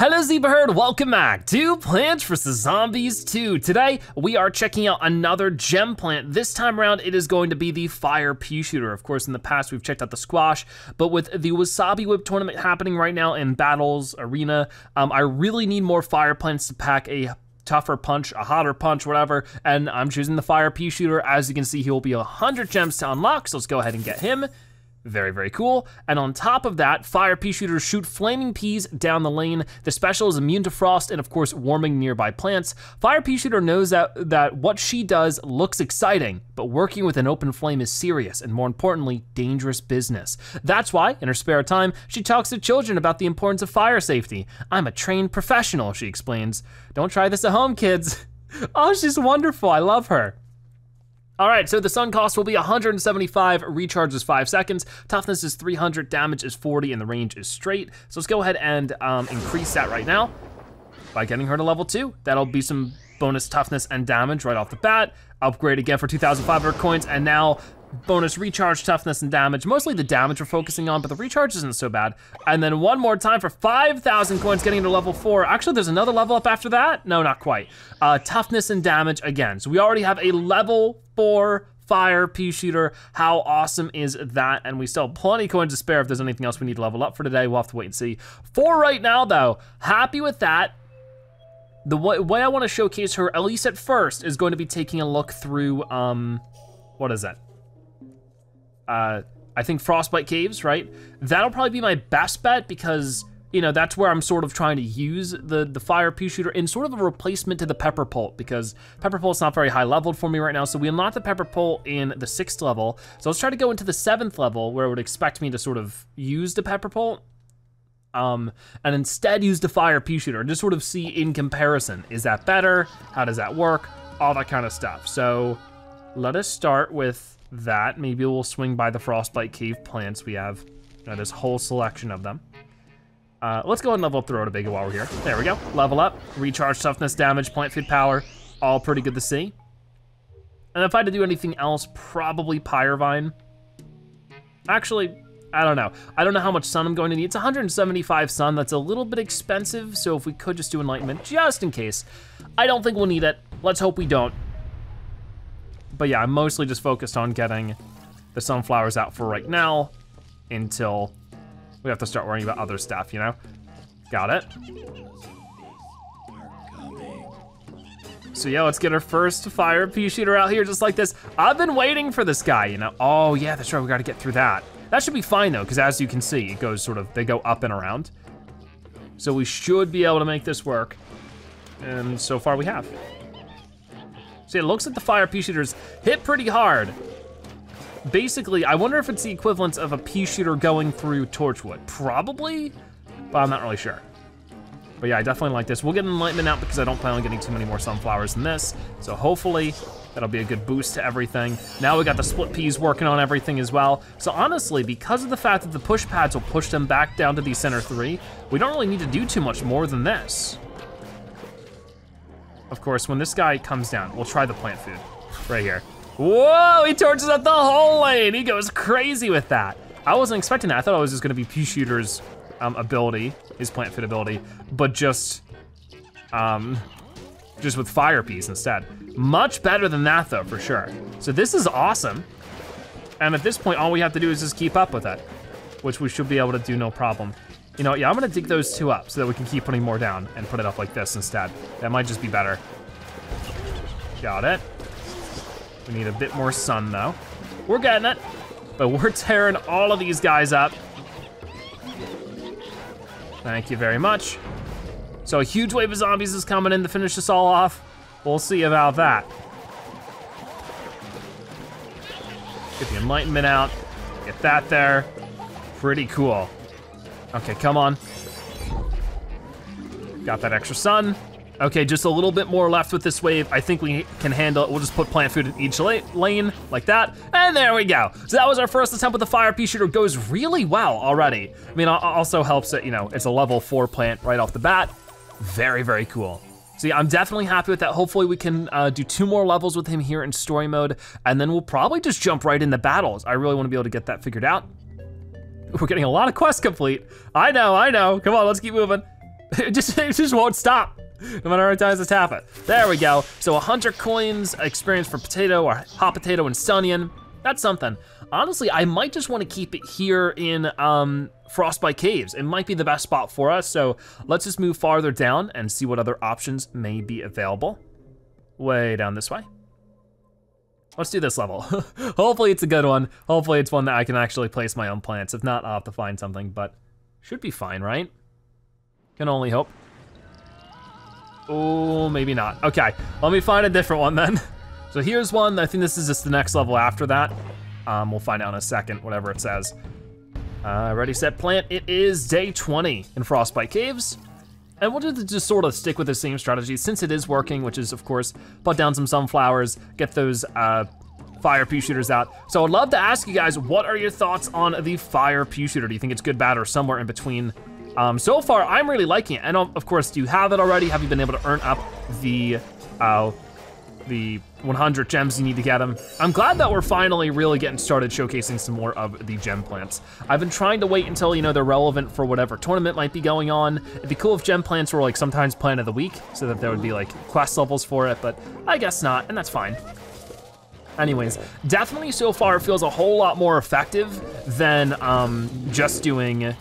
Hello Zebra Herd, welcome back to Plants vs. Zombies 2. Today, we are checking out another gem plant. This time around, it is going to be the Fire Peashooter. Of course, in the past, we've checked out the squash, but with the Wasabi Whip tournament happening right now in Battles Arena, I really need more fire plants to pack a tougher punch, a hotter punch, whatever, and I'm choosing the Fire Peashooter. As you can see, he will be 100 gems to unlock, so let's go ahead and get him. Very, very cool. And on top of that, Fire Peashooters shoot flaming peas down the lane. The special is immune to frost and of course warming nearby plants. Fire Peashooter knows that what she does looks exciting, but working with an open flame is serious and more importantly, dangerous business. That's why, in her spare time, she talks to children about the importance of fire safety. I'm a trained professional, she explains. Don't try this at home, kids. Oh, she's wonderful, I love her. All right, so the sun cost will be 175, recharge is 5 seconds, toughness is 300, damage is 40, and the range is straight. So let's go ahead and increase that right now by getting her to level 2. That'll be some bonus toughness and damage right off the bat. Upgrade again for 2,500 coins, and now bonus recharge, toughness, and damage. Mostly the damage we're focusing on, but the recharge isn't so bad. And then one more time for 5,000 coins, getting to level 4. Actually, there's another level up after that? No, not quite. Toughness and damage again. So we already have a level 4 Fire Peashooter. How awesome is that? And we still have plenty of coins to spare if there's anything else we need to level up for today. We'll have to wait and see. For right now though, happy with that. The way I wanna showcase her, at least at first, is going to be taking a look through, what is that? I think Frostbite Caves, right? That'll probably be my best bet because, you know, that's where I'm sort of trying to use the Fire Peashooter in sort of a replacement to the Pepper Pult because Pepper Pult's not very high leveled for me right now. So we unlocked the Pepper Pult in the 6th level. So let's try to go into the 7th level where it would expect me to sort of use the Pepper Pult and instead use the Fire Peashooter and just sort of see in comparison. Is that better? How does that work? All that kind of stuff. So let us start with that. Maybe we'll swing by the Frostbite Cave plants. We have this whole selection of them. Let's go ahead and level up the Rhodobaga while we're here. There we go, level up, recharge, toughness, damage, plant food power, all pretty good to see. And if I had to do anything else, probably Pyrevine. Actually, I don't know. I don't know how much sun I'm going to need. It's 175 sun, that's a little bit expensive, so if we could just do Enlightenment, just in case. I don't think we'll need it, let's hope we don't. But yeah, I'm mostly just focused on getting the sunflowers out for right now until we have to start worrying about other stuff, you know? Got it. So yeah, let's get our first Fire Peashooter out here just like this. I've been waiting for this guy, you know? Oh yeah, that's right, we gotta get through that. That should be fine though, because as you can see, it goes they go up and around. So we should be able to make this work. And so far we have. So it looks like the Fire Peashooters hit pretty hard. Basically, I wonder if it's the equivalent of a pea shooter going through Torchwood. Probably, but I'm not really sure. But yeah, I definitely like this. We'll get an Enlightenment out because I don't plan on getting too many more sunflowers than this. So hopefully, that'll be a good boost to everything. Now we got the split peas working on everything as well. So honestly, because of the fact that the push pads will push them back down to the center 3, we don't really need to do too much more than this. Of course, when this guy comes down, we'll try the plant food right here. Whoa, he torches up the whole lane. He goes crazy with that. I wasn't expecting that. I thought it was just gonna be Peashooter's ability, his plant food ability, but just with fire peas instead. Much better than that though, for sure. So this is awesome. And at this point, all we have to do is just keep up with it, which we should be able to do no problem. You know, yeah, I'm gonna dig those 2 up so that we can keep putting more down and put it up like this instead. That might just be better. Got it. We need a bit more sun though. We're getting it, but we're tearing all of these guys up. Thank you very much. So a huge wave of zombies is coming in to finish us all off. We'll see about that. Get the Enlightenment out, get that there. Pretty cool. Okay, come on. Got that extra sun. Okay, just a little bit more left with this wave. I think we can handle it. We'll just put plant food in each lane, like that, and there we go. So that was our first attempt with the Fire Peashooter. Goes really well already. I mean, also helps that, you know, it's a level 4 plant right off the bat. Very, very cool. So yeah, I'm definitely happy with that. Hopefully we can do 2 more levels with him here in story mode, and then we'll probably just jump right into battles. I really wanna be able to get that figured out. We're getting a lot of quests complete. I know, come on, let's keep moving. It just won't stop, no matter how many times I tap it. There we go. So 100 coins, experience for potato or hot potato and stunnion. That's something. Honestly, I might just want to keep it here in Frostbite Caves. It might be the best spot for us, so let's just move farther down and see what other options may be available. Way down this way. Let's do this level. Hopefully it's a good one. Hopefully it's one that I can actually place my own plants. If not, I'll have to find something, but should be fine, right? Can only hope. Oh, maybe not. Okay, let me find a different one then. So here's one, I think this is just the next level after that. We'll find out in a second, whatever it says. Ready, set, plant. It is day 20 in Frostbite Caves. And we'll just sort of stick with the same strategy since it is working, which is of course, put down some sunflowers, get those Fire Peashooters out. So I'd love to ask you guys, what are your thoughts on the Fire Peashooter? Do you think it's good, bad, or somewhere in between? So far, I'm really liking it. And of course, do you have it already? Have you been able to earn up the 100 gems you need to get them? I'm glad that we're finally really getting started showcasing some more of the gem plants. I've been trying to wait until, you know, they're relevant for whatever tournament might be going on. It'd be cool if gem plants were like sometimes plant of the week so that there would be like quest levels for it, but I guess not, and that's fine. Anyways, definitely so far it feels a whole lot more effective than just doing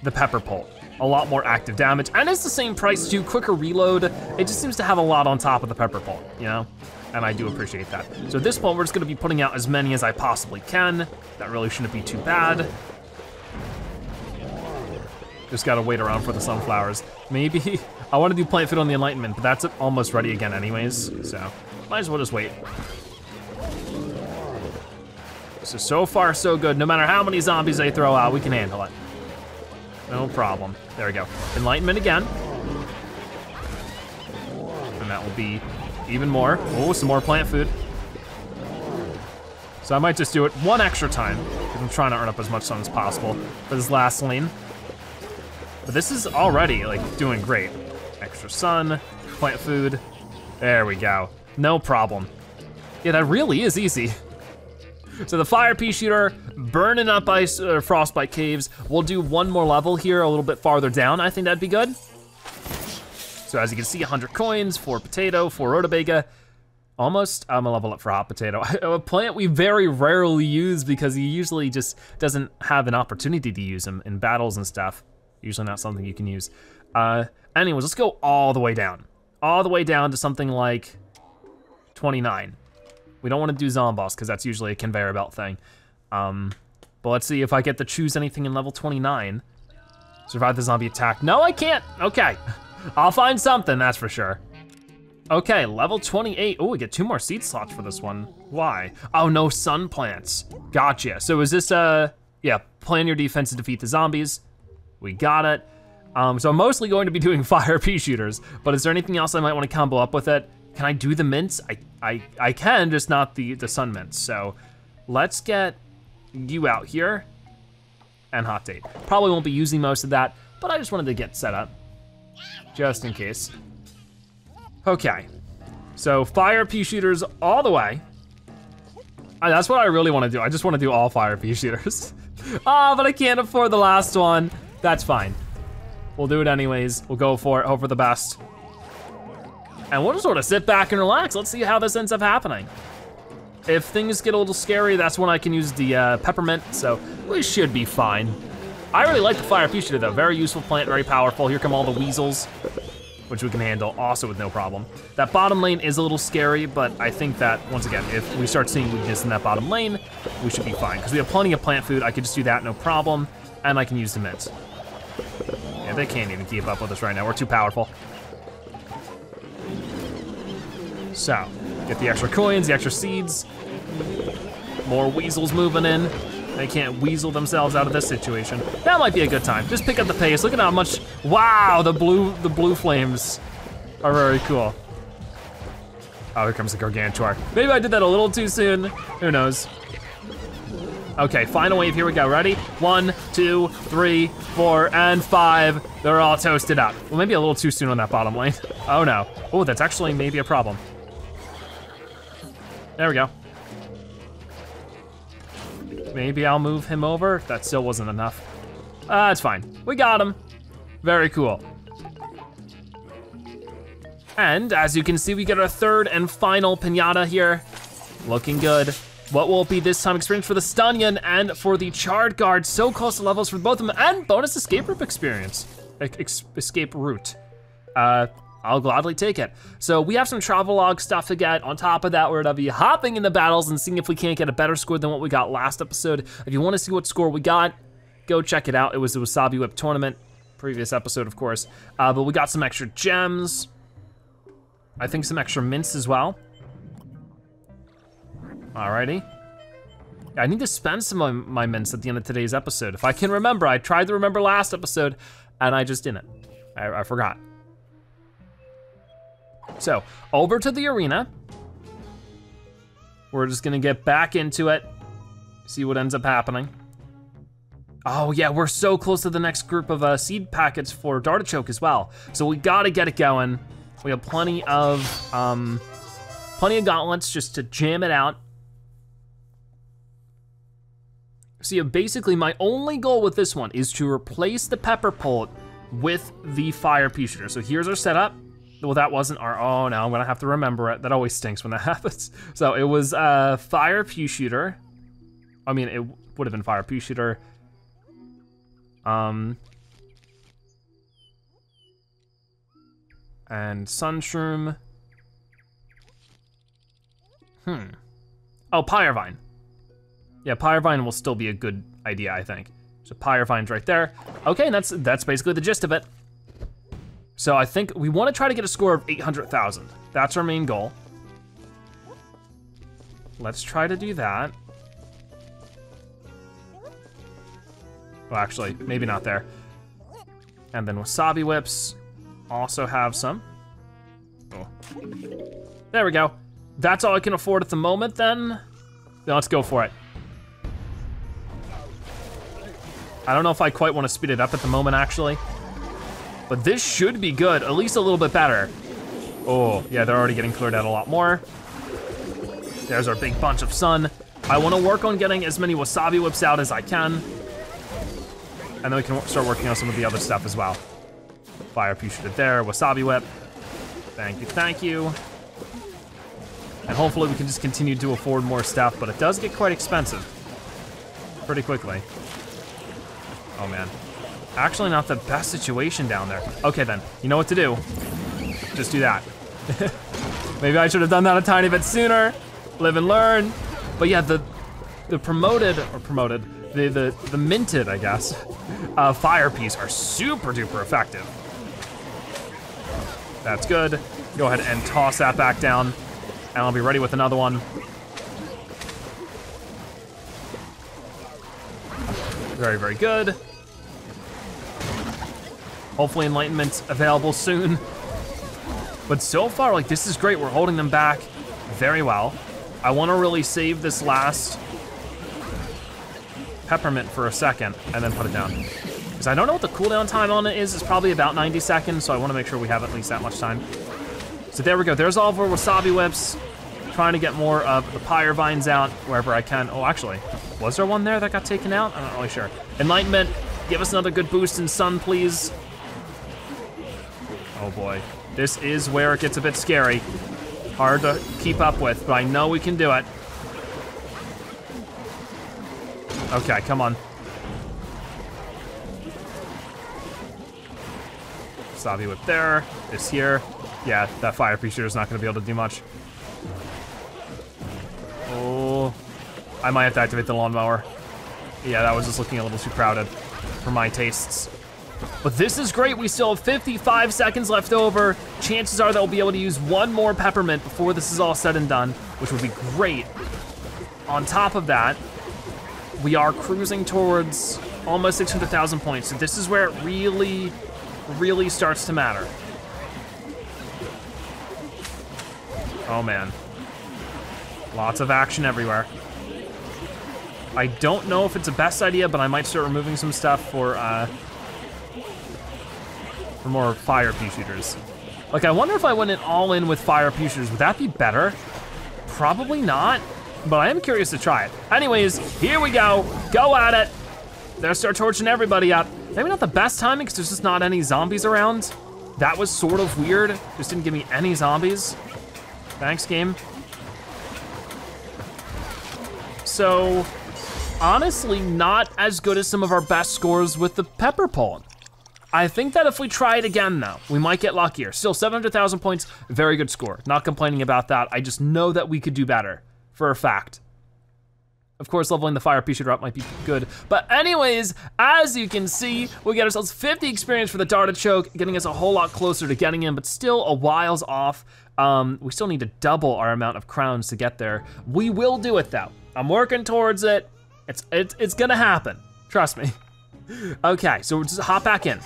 the pepper pult. A lot more active damage, and it's the same price too, quicker reload. It just seems to have a lot on top of the pepper pult, you know? And I do appreciate that. So at this point, we're just gonna be putting out as many as I possibly can. That really shouldn't be too bad. Just gotta wait around for the sunflowers. Maybe, I wanna do plant food on the Enlightenment, but that's almost ready again anyways, so might as well just wait. So far so good. No matter how many zombies they throw out, we can handle it. No problem. There we go. Enlightenment again. And that will be even more. Oh, some more plant food. So I might just do it one extra time, because I'm trying to earn up as much sun as possible for this last lane. But this is already like doing great. Extra sun, plant food. There we go. No problem. Yeah, that really is easy. So the Fire Peashooter, burning up ice Frostbite Caves. We'll do one more level here a little bit farther down. I think that'd be good. So as you can see, 100 coins, 4 potato, 4 rutabaga. Almost, I'm gonna level up for hot potato. A plant we very rarely use because he usually just doesn't have an opportunity to use him in battles and stuff. Usually not something you can use. Anyways, let's go all the way down. All the way down to something like 29. We don't want to do Zomboss because that's usually a conveyor belt thing. But let's see if I get to choose anything in level 29. Survive the zombie attack. No, I can't. Okay, I'll find something, that's for sure. Okay, level 28. Oh, we get 2 more seed slots for this one. Why? Oh, no sun plants. Gotcha. So is this, yeah, plan your defense to defeat the zombies. We got it. So I'm mostly going to be doing Fire Peashooters, but is there anything else I might want to combo up with it? Can I do the mints? I can, just not the sun mints. So let's get you out here and hot date. Probably won't be using most of that, but I just wanted to get set up just in case. Okay, so Fire Peashooters all the way. That's what I really want to do. I just want to do all Fire Peashooters. Ah, but I can't afford the last one. That's fine. We'll do it anyways. We'll go for it, hope for the best. And we'll just sort of sit back and relax. Let's see how this ends up happening. If things get a little scary, that's when I can use the peppermint, so we should be fine. I really like the Fire Peashooter though. Very useful plant, very powerful. Here come all the weasels, which we can handle also with no problem. That bottom lane is a little scary, but I think that, once again, if we start seeing weakness in that bottom lane, we should be fine, because we have plenty of plant food. I could just do that, no problem, and I can use the mints. Yeah, they can't even keep up with us right now. We're too powerful. So, get the extra coins, the extra seeds. More weasels moving in. They can't weasel themselves out of this situation. That might be a good time. Just pick up the pace. Look at how much, wow, the blue flames are very cool. Oh, here comes the Gargantuar. Maybe I did that a little too soon. Who knows? Okay, final wave, here we go. Ready? 1, 2, 3, 4, and 5. They're all toasted up. Well, maybe a little too soon on that bottom lane. Oh no. Oh, that's actually maybe a problem. There we go. Maybe I'll move him over. That still wasn't enough. It's fine. We got him. Very cool. And as you can see, we get our third and final pinata here. Looking good. What will it be this time? Experience for the Stunyon and for the Charred Guard. So close to levels for both of them, and bonus escape route experience. Escape route. I'll gladly take it. So we have some travelogue stuff to get. On top of that, we're gonna be hopping into battles and seeing if we can't get a better score than what we got last episode. If you wanna see what score we got, go check it out. It was the Wasabi Whip tournament, previous episode, of course. But we got some extra gems. I think some extra mints as well. Alrighty. I need to spend some of my mints at the end of today's episode. If I can remember, I tried to remember last episode and I just didn't. I forgot. So, over to the arena. We're just gonna get back into it, see what ends up happening. Oh yeah, we're so close to the next group of seed packets for Dartichoke as well. So we gotta get it going. We have plenty of gauntlets just to jam it out. See, basically my only goal with this one is to replace the Pepper Pullet with the Fire Peashooter. So here's our setup. Well, that wasn't our, oh no, I'm gonna have to remember it. That always stinks when that happens. So it was Fire Peashooter. I mean, it would have been Fire Peashooter. And Sunshroom. Oh, Pyrevine. Yeah, Pyrevine will still be a good idea, I think. So Pyrevine's right there. Okay, and that's basically the gist of it. So I think we wanna try to get a score of 800,000. That's our main goal. Let's try to do that. Well, actually, maybe not there. And then Wasabi Whips also have some. Oh. There we go. That's all I can afford at the moment then. Now let's go for it. I don't know if I quite wanna speed it up at the moment, actually. But this should be good, at least a little bit better. Oh, yeah, they're already getting cleared out a lot more. There's our big bunch of sun. I wanna work on getting as many Wasabi Whips out as I can. And then we can start working on some of the other stuff as well. Fire Peashooter there, Wasabi Whip. Thank you, thank you. And hopefully we can just continue to afford more stuff, but it does get quite expensive pretty quickly. Oh man. Actually not the best situation down there. Okay then, you know what to do. Just do that. Maybe I should have done that a tiny bit sooner. Live and learn. But yeah, the minted, I guess, Fire Peas are super duper effective. That's good. Go ahead and toss that back down, and I'll be ready with another one. Very, very good. Hopefully Enlightenment's available soon. But so far, like, this is great. We're holding them back very well. I wanna really save this last peppermint for a second and then put it down. Because I don't know what the cooldown time on it is. It's probably about 90 seconds, so I wanna make sure we have at least that much time. So there we go, there's all of our Wasabi Whips. Trying to get more of the Pyrevines out wherever I can. Oh, actually, was there one there that got taken out? I'm not really sure. Enlightenment, give us another good boost in sun, please. Oh boy, this is where it gets a bit scary. Hard to keep up with, but I know we can do it. Okay, come on. Wasabi Whip there, this here. Yeah, that Fire Peashooter is not gonna be able to do much. Oh, I might have to activate the lawnmower. Yeah, that was just looking a little too crowded for my tastes. But this is great, we still have 55 seconds left over. Chances are that we'll be able to use one more peppermint before this is all said and done, which would be great. On top of that, we are cruising towards almost 600,000 points, so this is where it really, really starts to matter. Oh man. Lots of action everywhere. I don't know if it's the best idea, but I might start removing some stuff for more Fire Peashooters. Like, I wonder if I went all in with Fire Peashooters, would that be better? Probably not, but I am curious to try it. Anyways, here we go, go at it. They'll start torching everybody up. Maybe not the best timing, because there's just not any zombies around. That was sort of weird. Just didn't give me any zombies. Thanks, game. So, honestly, not as good as some of our best scores with the pepper pulling. I think that if we try it again though, we might get luckier. Still 700,000 points, very good score. Not complaining about that. I just know that we could do better, for a fact. Of course, leveling the Fire Peashooter up might be good. But anyways, as you can see, we get ourselves 50 experience for the Darted Choke, getting us a whole lot closer to getting in, but still a whiles off. We still need to double our amount of crowns to get there. We will do it though. I'm working towards it. It's gonna happen, trust me. Okay, so we'll just hop back in.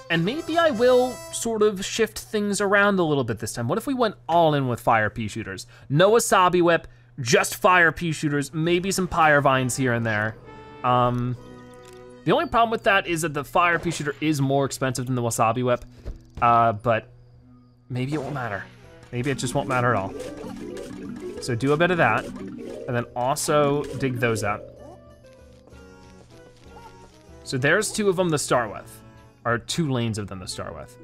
And maybe I will sort of shift things around a little bit this time. What if we went all in with Fire Peashooters? No Wasabi Whip, just Fire Peashooters, maybe some Pyre Vines here and there. The only problem with that is that the Fire Peashooter is more expensive than the Wasabi Whip, but maybe it won't matter. Maybe it just won't matter at all. So do a bit of that, and then also dig those up. So there's 2 of them to start with, or 2 lanes of them to start with.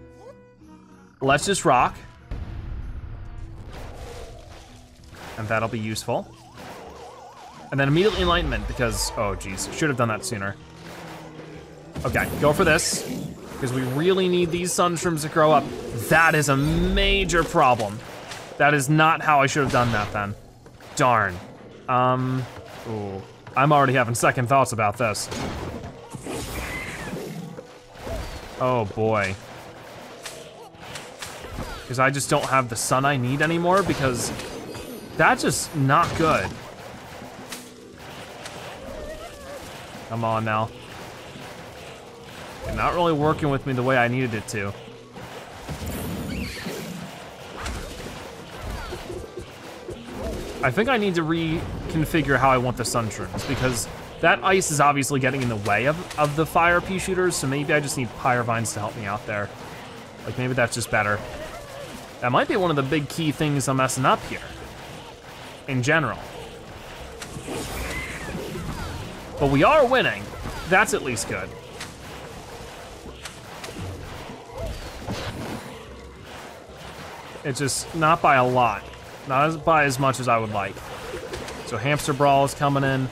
Let's just rock. And that'll be useful. And then immediately Enlightenment because, oh geez, should have done that sooner. Okay, go for this, because we really need these sunshrooms to grow up. That is a major problem. That is not how I should have done that then. Darn. Ooh, I'm already having second thoughts about this. Oh boy. Because I just don't have the sun I need anymore, because that's just not good. Come on now. You're not really working with me the way I needed it to. I think I need to reconfigure how I want the sunshrooms, because that ice is obviously getting in the way of the Fire Peashooters, so maybe I just need Pyre Vines to help me out there. Like maybe that's just better. That might be one of the big key things I'm messing up here, in general. But we are winning. That's at least good. It's just not by a lot. Not by as much as I would like. So Hamster Brawl is coming in.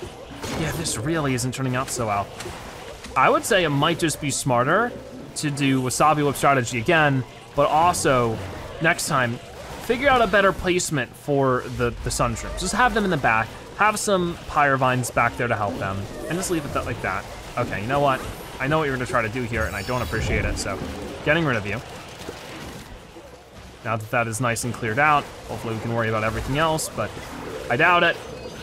Yeah, this really isn't turning out so well. I would say it might just be smarter to do Wasabi Whip strategy again, but also next time, figure out a better placement for the sunshrooms. Just have them in the back, have some Pyre Vines back there to help them, and just leave it like that. Okay, you know what? I know what you're gonna try to do here, and I don't appreciate it, so getting rid of you. Now that that is nice and cleared out, hopefully we can worry about everything else, but I doubt it.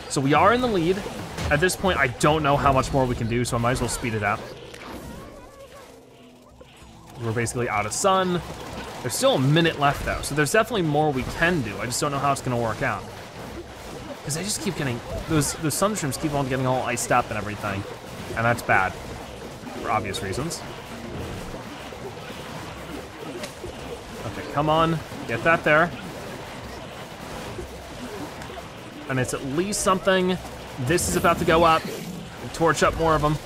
So we are in the lead. At this point, I don't know how much more we can do, so I might as well speed it up. We're basically out of sun. There's still a minute left though, so there's definitely more we can do. I just don't know how it's gonna work out. Because I just keep getting, those sunshrooms keep on getting all iced up and everything, and that's bad, for obvious reasons. Okay, come on, get that there. And it's at least something. This is about to go up and torch up more of them.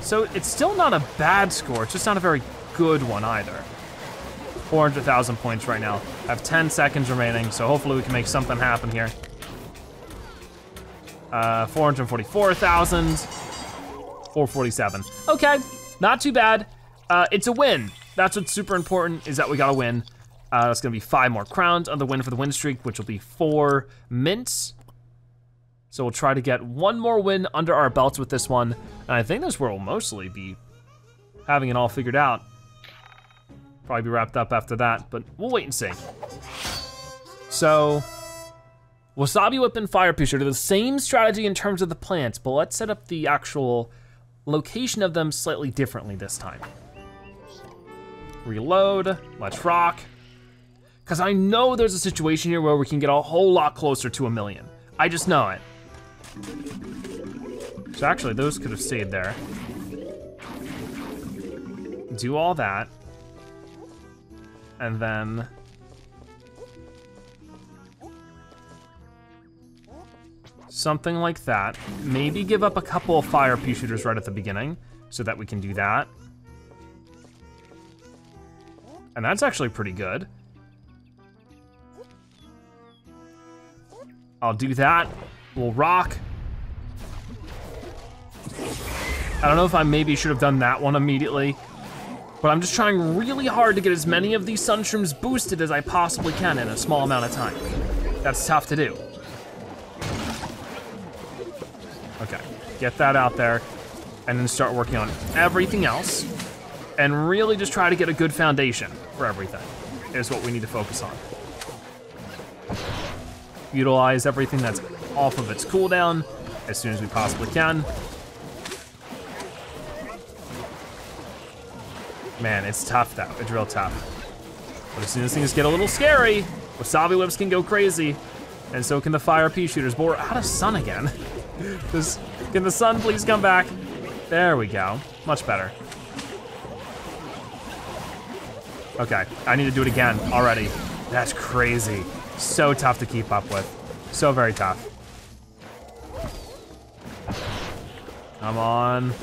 So it's still not a bad score, it's just not a very good one either. 400,000 points right now. I have 10 seconds remaining, so hopefully we can make something happen here. 444,000, 447. Okay, not too bad. It's a win. That's what's super important, is that we got a win. That's gonna be 5 more crowns on the win for the win streak, which will be 4 mints. So we'll try to get 1 more win under our belts with this one. And I think this where we'll mostly be having it all figured out. Probably be wrapped up after that, but we'll wait and see. So, Wasabi Whip and Fire Peashooter, the same strategy in terms of the plants, but let's set up the actual location of them slightly differently this time. Reload, let's rock. Because I know there's a situation here where we can get a whole lot closer to 1 million. I just know it. So actually, those could have stayed there. Do all that. And then... something like that. Maybe give up a couple of Fire Peashooters right at the beginning so that we can do that. And that's actually pretty good. I'll do that. We'll rock. I don't know if I maybe should have done that one immediately, but I'm just trying really hard to get as many of these sunshrooms boosted as I possibly can in a small amount of time. That's tough to do. Okay, get that out there, and then start working on everything else, and really just try to get a good foundation for everything, is what we need to focus on. Utilize everything that's off of its cooldown as soon as we possibly can. Man, it's tough though, it's real tough. But as soon as things get a little scary, wasabi whips can go crazy, and so can the fire pea shooters. But we're out of sun again. Can the sun please come back? There we go, much better. Okay, I need to do it again already. That's crazy. So tough to keep up with. So very tough. Come on.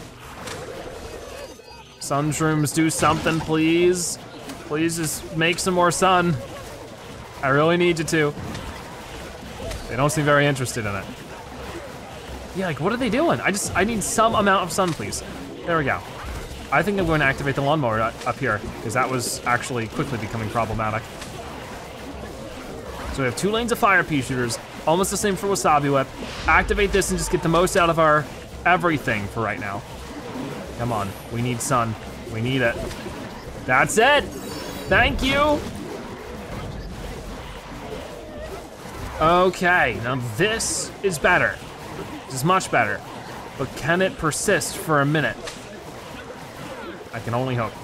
Sunshrooms, do something, please. Please just make some more sun. I really need you to. They don't seem very interested in it. Yeah, like what are they doing? I need some amount of sun, please. There we go. I think I'm going to activate the lawnmower up here, because that was actually quickly becoming problematic. So we have 2 lanes of fire pea shooters, almost the same for wasabi whip. Activate this and just get the most out of our everything for right now. Come on, we need sun. We need it. That's it. Thank you. Okay, now this is better. This is much better. But can it persist for a minute? I can only hope.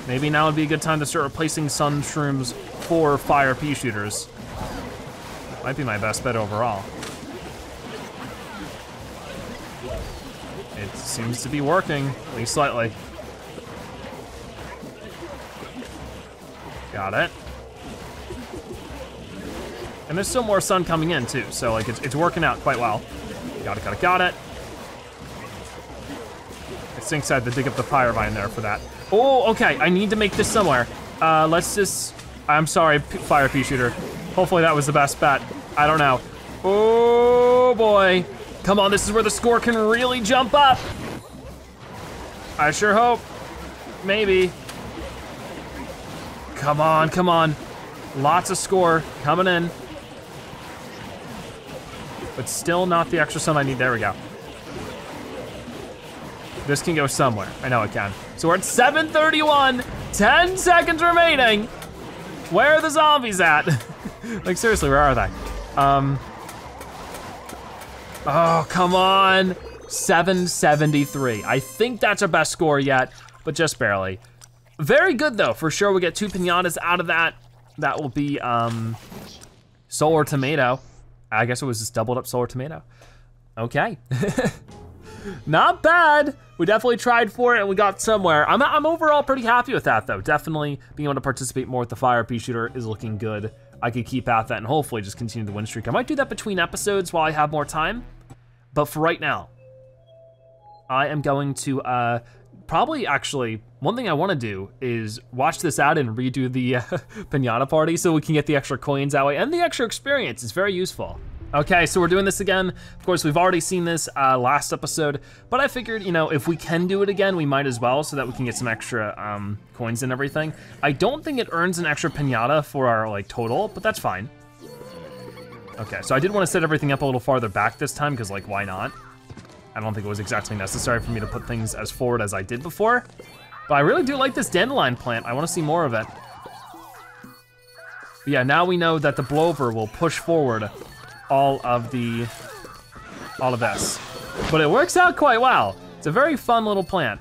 Maybe now would be a good time to start replacing sunshrooms for fire pea shooters. Might be my best bet overall. It seems to be working, at least slightly. Got it. And there's still more sun coming in too, so like it's working out quite well. Got it, got it, got it. I think I had to dig up the fire vine there for that. Oh, okay, I need to make this somewhere. Let's just, I'm sorry, fire pea shooter. Hopefully that was the best bet. I don't know. Oh boy. Come on, this is where the score can really jump up. I sure hope. Maybe. Come on, come on. Lots of score coming in. But still not the extra sun I need. There we go. This can go somewhere. I know it can. So we're at 7:31, 10 seconds remaining. Where are the zombies at? Like seriously, where are they? Oh, come on. 773. I think that's our best score yet, but just barely. Very good though, for sure. We get 2 pinatas out of that. That will be solar tomato. I guess it was just doubled up solar tomato. Okay. Not bad. We definitely tried for it and we got somewhere. I'm overall pretty happy with that though. Definitely being able to participate more with the fire pea shooter is looking good. I could keep at that and hopefully just continue the win streak. I might do that between episodes while I have more time. But for right now, I am going to probably actually, one thing I wanna do is watch this out and redo the pinata party so we can get the extra coins that way and the extra experience. It's very useful. Okay, so we're doing this again. Of course, we've already seen this last episode, but I figured, you know, if we can do it again, we might as well so that we can get some extra coins and everything. I don't think it earns an extra pinata for our like total, but that's fine. Okay, so I did want to set everything up a little farther back this time because like, why not? I don't think it was exactly necessary for me to put things as forward as I did before, but I really do like this dandelion plant. I want to see more of it. But yeah, now we know that the blower will push forward all of this. But it works out quite well. It's a very fun little plant.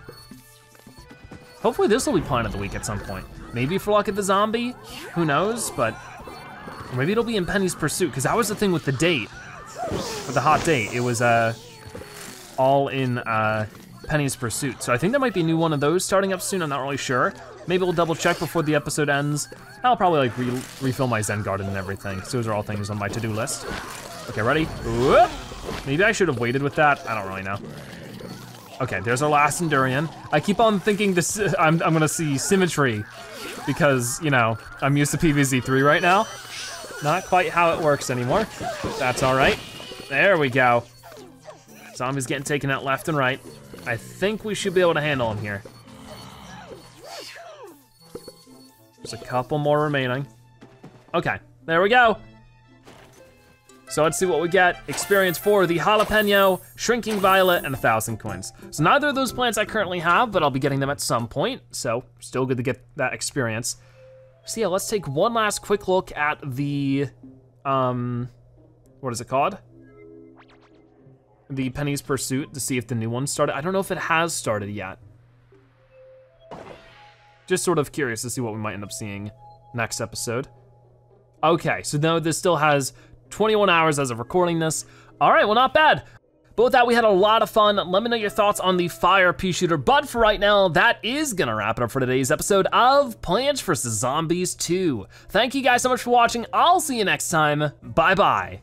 Hopefully this will be plant of the week at some point. Maybe for luck at the zombie, who knows, but or maybe it'll be in Penny's Pursuit, because that was the thing with the date, with the hot date. It was all in Penny's Pursuit. So I think there might be a new one of those starting up soon, I'm not really sure. Maybe we'll double check before the episode ends. I'll probably like refill my Zen garden and everything. So those are all things on my to-do list. Okay, ready? Whoop. Maybe I should have waited with that. I don't really know. Okay, there's our last Endurian. I keep on thinking this. I'm gonna see symmetry because, you know, I'm used to PvZ3 right now. Not quite how it works anymore. That's all right. There we go. Zombies getting taken out left and right. I think we should be able to handle them here. There's a couple more remaining. Okay, there we go. So let's see what we get. Experience for the jalapeno, shrinking violet, and 1,000 coins. So neither of those plants I currently have, but I'll be getting them at some point. So still good to get that experience. So yeah, let's take one last quick look at the, what is it called? The Penny's Pursuit to see if the new one started. I don't know if it has started yet. Just sort of curious to see what we might end up seeing next episode. Okay, so now this still has 21 hours as of recording this. All right, well, not bad. But with that, we had a lot of fun. Let me know your thoughts on the Fire Peashooter. But for right now, that is gonna wrap it up for today's episode of Plants vs. Zombies 2. Thank you guys so much for watching. I'll see you next time. Bye-bye.